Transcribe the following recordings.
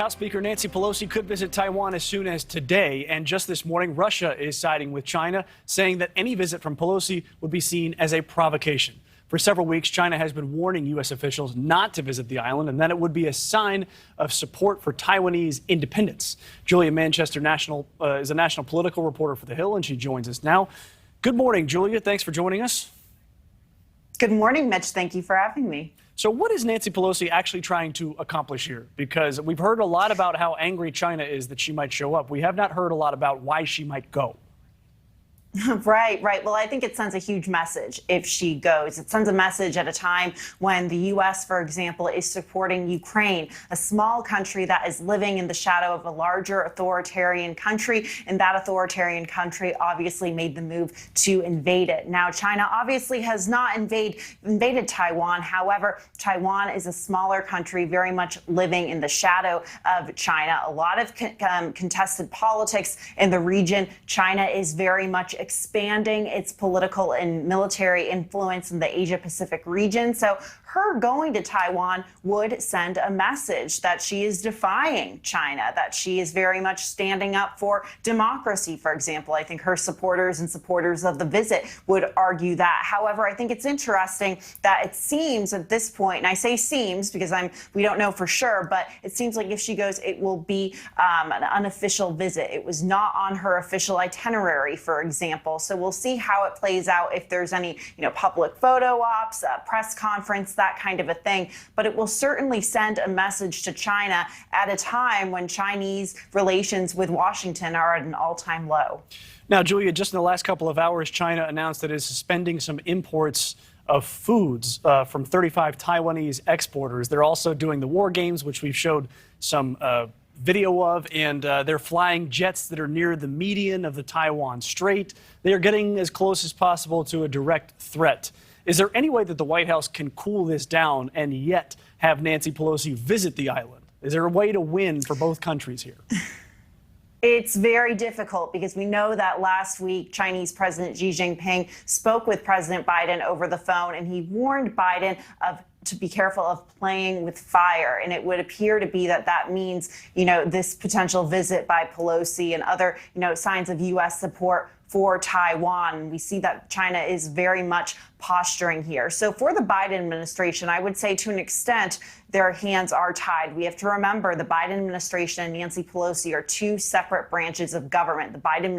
House Speaker Nancy Pelosi could visit Taiwan as soon as today. And just this morning, Russia is siding with China, saying that any visit from Pelosi would be seen as a provocation. For several weeks, China has been warning U.S. officials not to visit the island, and that it would be a sign of support for Taiwanese independence. Julia Manchester is a national political reporter for The Hill, and she joins us now. Good morning, Julia. Thanks for joining us. Good morning, Mitch. Thank you for having me. So what is Nancy Pelosi actually trying to accomplish here? Because we've heard a lot about how angry China is that she might show up. We have not heard a lot about why she might go. Right. Well, I think it sends a huge message if she goes. It sends a message at a time when the U.S., for example, is supporting Ukraine, a small country that is living in the shadow of a larger authoritarian country. And that authoritarian country obviously made the move to invade it. Now, China obviously has not invaded Taiwan. However, Taiwan is a smaller country, very much living in the shadow of China. A lot of contested politics in the region. China is very much expanding its political and military influence in the Asia-Pacific region. So her going to Taiwan would send a message that she is defying China, that she is very much standing up for democracy, for example. I think her supporters and supporters of the visit would argue that. However, I think it's interesting that it seems at this point, and I say seems because we don't know for sure, but it seems like if she goes, it will be an unofficial visit. It was not on her official itinerary, for example. So we'll see how it plays out, if there's any, public photo ops, press conference, that kind of a thing. But it will certainly send a message to China at a time when Chinese relations with Washington are at an all-time low. Now, Julia, just in the last couple of hours, China announced that it is suspending some imports of foods from 35 Taiwanese exporters. They're also doing the war games, which we've showed some video of, and they're flying jets that are near the median of the Taiwan Strait. They are getting as close as possible to a direct threat. Is there any way that the White House can cool this down and yet have Nancy Pelosi visit the island? Is there a way to win for both countries here? It's very difficult because we know that last week Chinese President Xi Jinping spoke with President Biden over the phone, and he warned Biden to be careful of playing with fire. And it would appear to be that means, this potential visit by Pelosi and other, signs of U.S. support for Taiwan. We see that China is very much posturing here. So for the Biden administration, I would say to an extent, their hands are tied. We have to remember the Biden administration and Nancy Pelosi are two separate branches of government. The Biden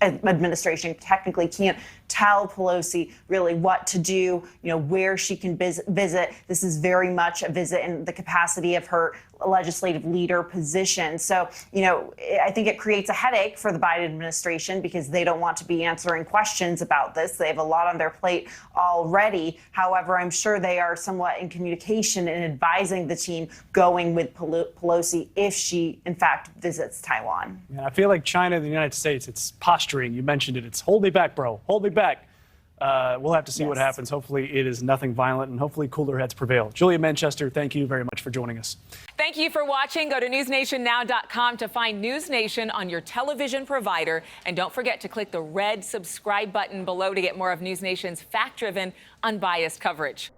administration technically can't tell Pelosi really what to do, where she can visit. This is very much a visit in the capacity of her legislative leader position. So, I think it creates a headache for the Biden administration because they don't want to be answering questions about this. They have a lot on their plate already. However, I'm sure they are somewhat in communication and advising the team going with Pelosi if she, in fact, visits Taiwan. Yeah, I feel like China and the United States, it's posturing. You mentioned it. It's hold me back, bro. Hold me back. We'll have to see what happens. Hopefully it is nothing violent, and hopefully cooler heads prevail. Julia Manchester, thank you very much for joining us. Thank you for watching. Go to newsnationnow.com to find NewsNation on your television provider. And don't forget to click the red subscribe button below to get more of NewsNation's fact-driven, unbiased coverage.